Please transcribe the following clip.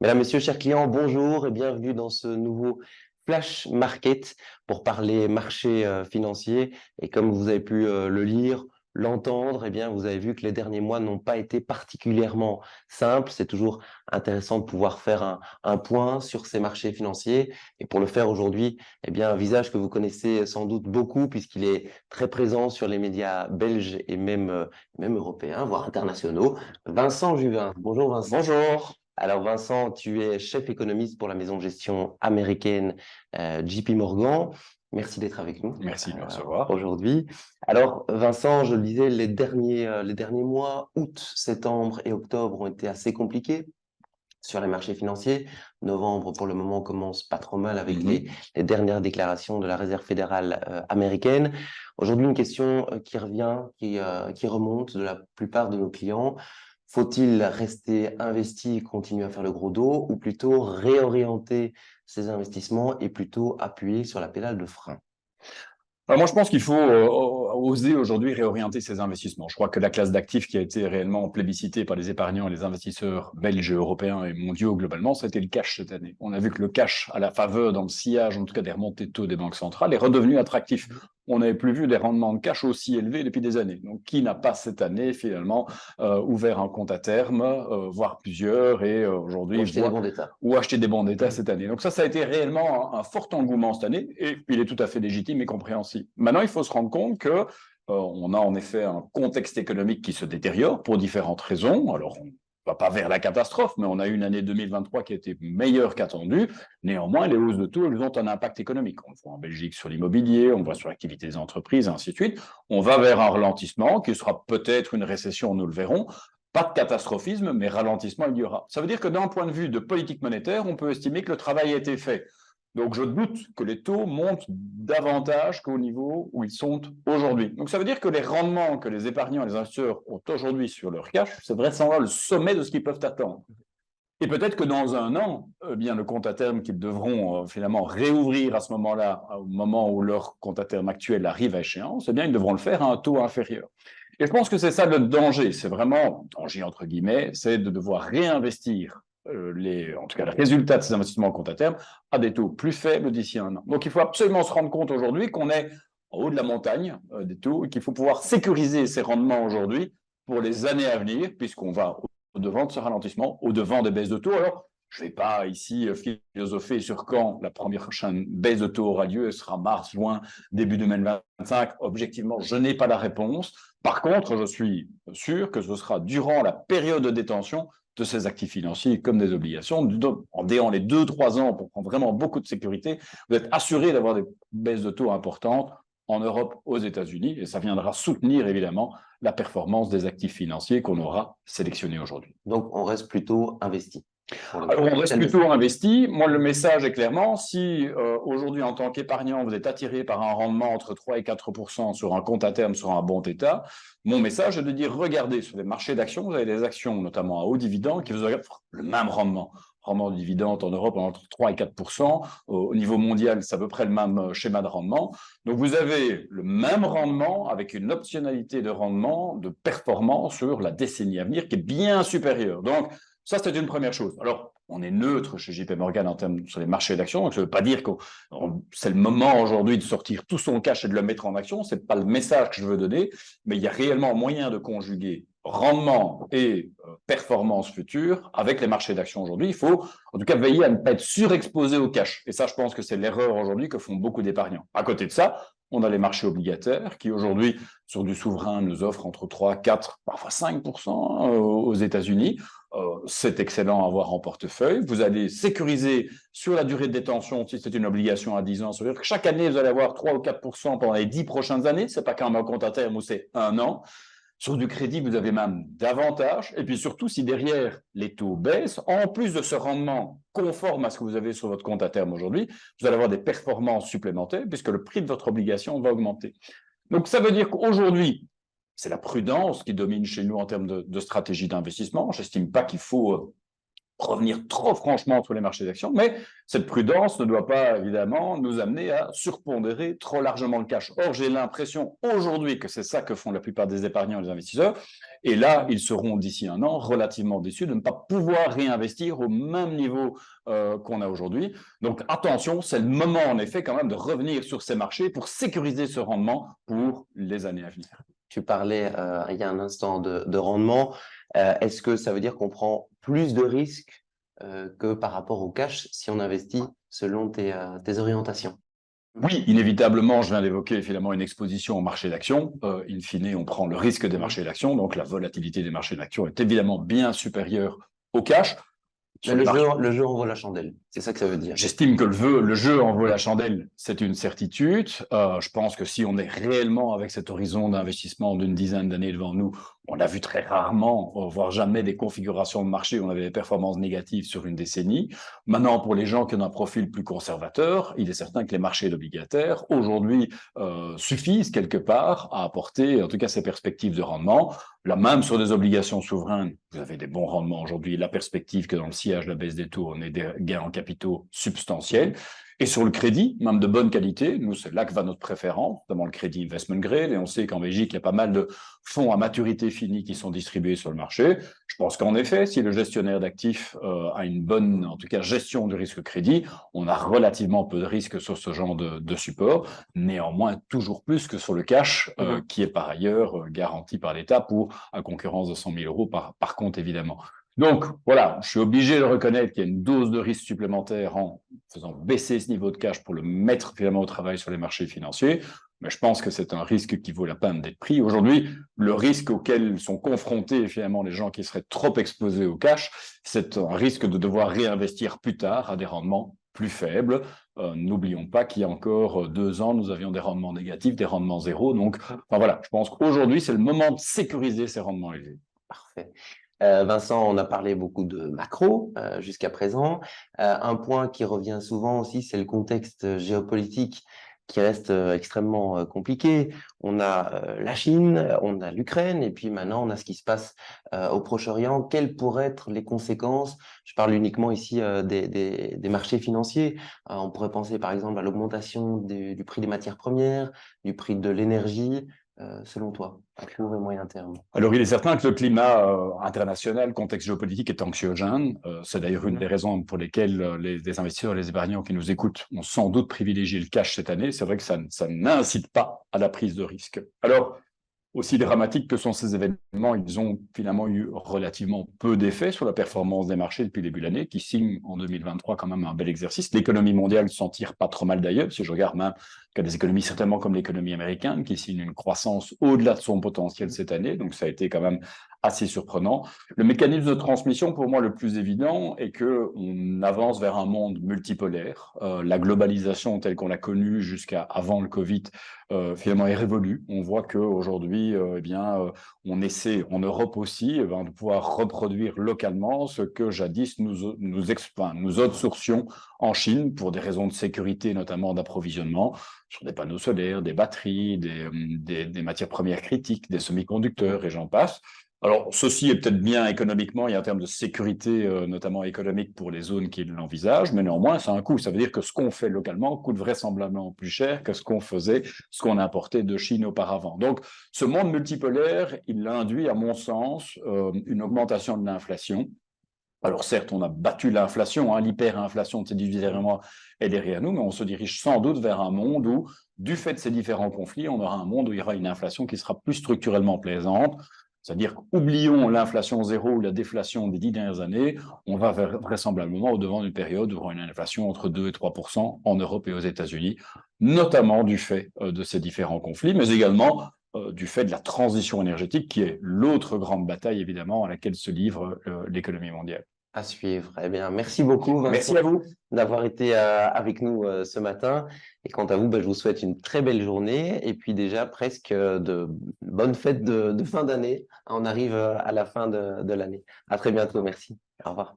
Mesdames, Messieurs, chers clients, bonjour et bienvenue dans ce nouveau Flash Market pour parler marché financier. Et comme vous avez pu le lire, l'entendre, eh bien, vous avez vu que les derniers mois n'ont pas été particulièrement simples. C'est toujours intéressant de pouvoir faire un point sur ces marchés financiers. Et pour le faire aujourd'hui, eh bien, un visage que vous connaissez sans doute beaucoup puisqu'il est très présent sur les médias belges et même européens, voire internationaux. Vincent Juvin. Bonjour Vincent. Bonjour. Alors Vincent, tu es chef économiste pour la maison de gestion américaine JP Morgan. Merci d'être avec nous Merci de me recevoir. aujourd'hui. Alors Vincent, je le disais, les derniers mois, août, septembre et octobre ont été assez compliqués sur les marchés financiers. Novembre, pour le moment, commence pas trop mal avec les dernières déclarations de la Réserve fédérale américaine. Aujourd'hui, une question qui revient, qui remonte de la plupart de nos clients. Faut-il rester investi et continuer à faire le gros dos ou plutôt réorienter ses investissements et plutôt appuyer sur la pédale de frein? Alors moi, je pense qu'il faut oser aujourd'hui réorienter ses investissements. Je crois que la classe d'actifs qui a été réellement plébiscitée par les épargnants et les investisseurs belges, européens et mondiaux globalement, ça a été le cash cette année. On a vu que le cash, à la faveur, dans le sillage, en tout cas des remontées de taux des banques centrales, est redevenu attractif. On n'avait plus vu des rendements de cash aussi élevés depuis des années. Donc, qui n'a pas cette année, finalement, ouvert un compte à terme, voire plusieurs, et aujourd'hui... Ou acheter des bons d'État. Ou acheter des bons d'État cette année. Donc ça a été réellement un fort engouement cette année, et il est tout à fait légitime et compréhensible. Maintenant, il faut se rendre compte que on a en effet un contexte économique qui se détériore pour différentes raisons. Alors, on ne va pas vers la catastrophe, mais on a eu une année 2023 qui a été meilleure qu'attendue. Néanmoins, les hausses de taux, elles ont un impact économique. On le voit en Belgique sur l'immobilier, on le voit sur l'activité des entreprises, et ainsi de suite. On va vers un ralentissement qui sera peut-être une récession, nous le verrons. Pas de catastrophisme, mais ralentissement, il y aura. Ça veut dire que d'un point de vue de politique monétaire, on peut estimer que le travail a été fait. Donc, je doute que les taux montent davantage qu'au niveau où ils sont aujourd'hui. Donc, ça veut dire que les rendements que les épargnants et les investisseurs ont aujourd'hui sur leur cash, c'est vraisemblablement le sommet de ce qu'ils peuvent attendre. Et peut-être que dans un an, bien, le compte à terme qu'ils devront finalement réouvrir à ce moment-là, au moment où leur compte à terme actuel arrive à échéance, eh bien, ils devront le faire à un taux inférieur. Et je pense que c'est ça le danger, c'est vraiment, danger entre guillemets, c'est de devoir réinvestir en tout cas, le résultat de ces investissements en compte à terme à des taux plus faibles d'ici un an. Donc, il faut absolument se rendre compte aujourd'hui qu'on est en haut de la montagne des taux et qu'il faut pouvoir sécuriser ces rendements aujourd'hui pour les années à venir, puisqu'on va au-devant de ce ralentissement, au-devant des baisses de taux. Alors, je ne vais pas ici philosopher sur quand la prochaine baisse de taux aura lieu, ce sera mars, juin, début 2025. Objectivement, je n'ai pas la réponse. Par contre, je suis sûr que ce sera durant la période de détention de ces actifs financiers comme des obligations. En déant les 2-3 ans pour prendre vraiment beaucoup de sécurité, vous êtes assuré d'avoir des baisses de taux importantes en Europe, aux États-Unis, et ça viendra soutenir évidemment la performance des actifs financiers qu'on aura sélectionnés aujourd'hui. Donc, on reste plutôt investi. Alors, on reste plutôt investi. Moi, le message est clairement, si aujourd'hui, en tant qu'épargnant, vous êtes attiré par un rendement entre 3 et 4% sur un compte à terme, sur un bon état, mon message est de dire, regardez, sur les marchés d'actions, vous avez des actions, notamment à haut dividende, qui vous offrent le même rendement. Rendement de dividende en Europe entre 3 et 4%. Au niveau mondial, c'est à peu près le même schéma de rendement. Donc, vous avez le même rendement avec une optionnalité de rendement, de performance sur la décennie à venir qui est bien supérieure. Donc, ça, c'était une première chose. Alors, on est neutre chez JP Morgan en termes sur les marchés d'actions. Donc, ça ne veut pas dire que c'est le moment aujourd'hui de sortir tout son cash et de le mettre en action. Ce n'est pas le message que je veux donner, mais il y a réellement moyen de conjuguer rendement et performance future avec les marchés d'actions aujourd'hui. Il faut, en tout cas, veiller à ne pas être surexposé au cash. Et ça, je pense que c'est l'erreur aujourd'hui que font beaucoup d'épargnants. À côté de ça, on a les marchés obligataires qui, aujourd'hui, sur du souverain, nous offrent entre 3, 4, parfois 5% aux États-Unis. C'est excellent à avoir en portefeuille. Vous allez sécuriser sur la durée de détention, si c'est une obligation à 10 ans. Ça veut dire que chaque année, vous allez avoir 3 ou 4% pendant les 10 prochaines années. Ce n'est pas qu'un compte à terme où c'est un an. Sur du crédit, vous avez même davantage. Et puis surtout, si derrière les taux baissent, en plus de ce rendement conforme à ce que vous avez sur votre compte à terme aujourd'hui, vous allez avoir des performances supplémentaires puisque le prix de votre obligation va augmenter. Donc ça veut dire qu'aujourd'hui, c'est la prudence qui domine chez nous en termes de stratégie d'investissement. Je n'estime pas qu'il faut revenir trop franchement sur les marchés d'actions, mais cette prudence ne doit pas évidemment nous amener à surpondérer trop largement le cash. Or, j'ai l'impression aujourd'hui que c'est ça que font la plupart des épargnants et des investisseurs, et là, ils seront d'ici un an relativement déçus de ne pas pouvoir réinvestir au même niveau qu'on a aujourd'hui. Donc attention, c'est le moment en effet quand même de revenir sur ces marchés pour sécuriser ce rendement pour les années à venir. Tu parlais il y a un instant de rendement. Est-ce que ça veut dire qu'on prend plus de risques que par rapport au cash si on investit selon tes orientations? Oui, inévitablement, je viens d'évoquer finalement une exposition au marché d'actions. In fine, on prend le risque des marchés d'actions, donc la volatilité des marchés d'actions est évidemment bien supérieure au cash. Mais Sur les marchés, le jeu en vaut la chandelle. C'est ça que ça veut dire. j'estime que le jeu en vaut la chandelle, c'est une certitude. Je pense que si on est réellement avec cet horizon d'investissement d'une dizaine d'années devant nous, on a vu très rarement, voire jamais, des configurations de marché où on avait des performances négatives sur une décennie. Maintenant, pour les gens qui ont un profil plus conservateur, il est certain que les marchés obligataires, aujourd'hui, suffisent quelque part à apporter, en tout cas, ces perspectives de rendement. Là, même sur des obligations souveraines, vous avez des bons rendements aujourd'hui. La perspective que dans le sillage de la baisse des taux, on ait des gains en capitaux substantiels. Et sur le crédit, même de bonne qualité, nous, c'est là que va notre préférence, notamment le crédit investment grade. Et on sait qu'en Belgique, il y a pas mal de fonds à maturité finie qui sont distribués sur le marché. Je pense qu'en effet, si le gestionnaire d'actifs a une bonne, en tout cas, gestion du risque crédit, on a relativement peu de risques sur ce genre de support. Néanmoins, toujours plus que sur le cash, qui est par ailleurs garanti par l'État pour à concurrence de 100 000 euros par compte, évidemment. Donc, voilà, je suis obligé de reconnaître qu'il y a une dose de risque supplémentaire en faisant baisser ce niveau de cash pour le mettre finalement au travail sur les marchés financiers. Mais je pense que c'est un risque qui vaut la peine d'être pris. Aujourd'hui, le risque auquel sont confrontés finalement les gens qui seraient trop exposés au cash, c'est un risque de devoir réinvestir plus tard à des rendements plus faibles. N'oublions pas qu'il y a encore 2 ans, nous avions des rendements négatifs, des rendements zéro. Donc, enfin, voilà, je pense qu'aujourd'hui, c'est le moment de sécuriser ces rendements élevés. Parfait. Vincent, on a parlé beaucoup de macro jusqu'à présent. Un point qui revient souvent aussi, c'est le contexte géopolitique qui reste extrêmement compliqué. On a la Chine, on a l'Ukraine, et puis maintenant on a ce qui se passe au Proche-Orient. Quelles pourraient être les conséquences? Je parle uniquement ici des marchés financiers. On pourrait penser par exemple à l'augmentation du prix des matières premières, du prix de l'énergie. Selon toi, à court et moyen terme. Alors, il est certain que le climat international, le contexte géopolitique est anxiogène. C'est d'ailleurs une des raisons pour lesquelles les investisseurs et les épargnants qui nous écoutent ont sans doute privilégié le cash cette année. C'est vrai que ça n'incite pas à la prise de risque. Alors, aussi dramatiques que sont ces événements, ils ont finalement eu relativement peu d'effet sur la performance des marchés depuis le début de l'année, qui signe en 2023 quand même un bel exercice. L'économie mondiale s'en tire pas trop mal d'ailleurs, si je regarde même qu'il y a des économies certainement comme l'économie américaine, qui signe une croissance au-delà de son potentiel cette année, donc ça a été quand même assez surprenant. Le mécanisme de transmission, pour moi, le plus évident est qu'on avance vers un monde multipolaire. La globalisation telle qu'on l'a connue jusqu'à avant le Covid, finalement, est révolue. On voit qu'aujourd'hui, on essaie, en Europe aussi, de pouvoir reproduire localement ce que jadis nous outsourcions en Chine pour des raisons de sécurité, notamment d'approvisionnement, sur des panneaux solaires, des batteries, des matières premières critiques, des semi-conducteurs, et j'en passe. Alors, ceci est peut-être bien économiquement et en termes de sécurité, notamment économique pour les zones qui l'envisagent, mais néanmoins, c'est un coût. Ça veut dire que ce qu'on fait localement coûte vraisemblablement plus cher que ce qu'on importait de Chine auparavant. Donc, ce monde multipolaire, il induit, à mon sens, une augmentation de l'inflation. Alors certes, on a battu l'inflation, l'hyperinflation de ces 18 derniers mois est derrière nous, mais on se dirige sans doute vers un monde où, du fait de ces différents conflits, on aura un monde où il y aura une inflation qui sera plus structurellement plaisante. C'est-à-dire qu'oublions l'inflation zéro ou la déflation des 10 dernières années, on va vraisemblablement au-devant d'une période où on aura une inflation entre 2 et 3% en Europe et aux États-Unis, notamment du fait de ces différents conflits, mais également du fait de la transition énergétique, qui est l'autre grande bataille, évidemment, à laquelle se livre l'économie mondiale. À suivre. Eh bien, merci beaucoup, Vincent, Merci à vous. d'avoir été avec nous ce matin. Et quant à vous, je vous souhaite une très belle journée et puis déjà presque de bonnes fêtes de fin d'année. On arrive à la fin de l'année. À très bientôt. Merci. Au revoir.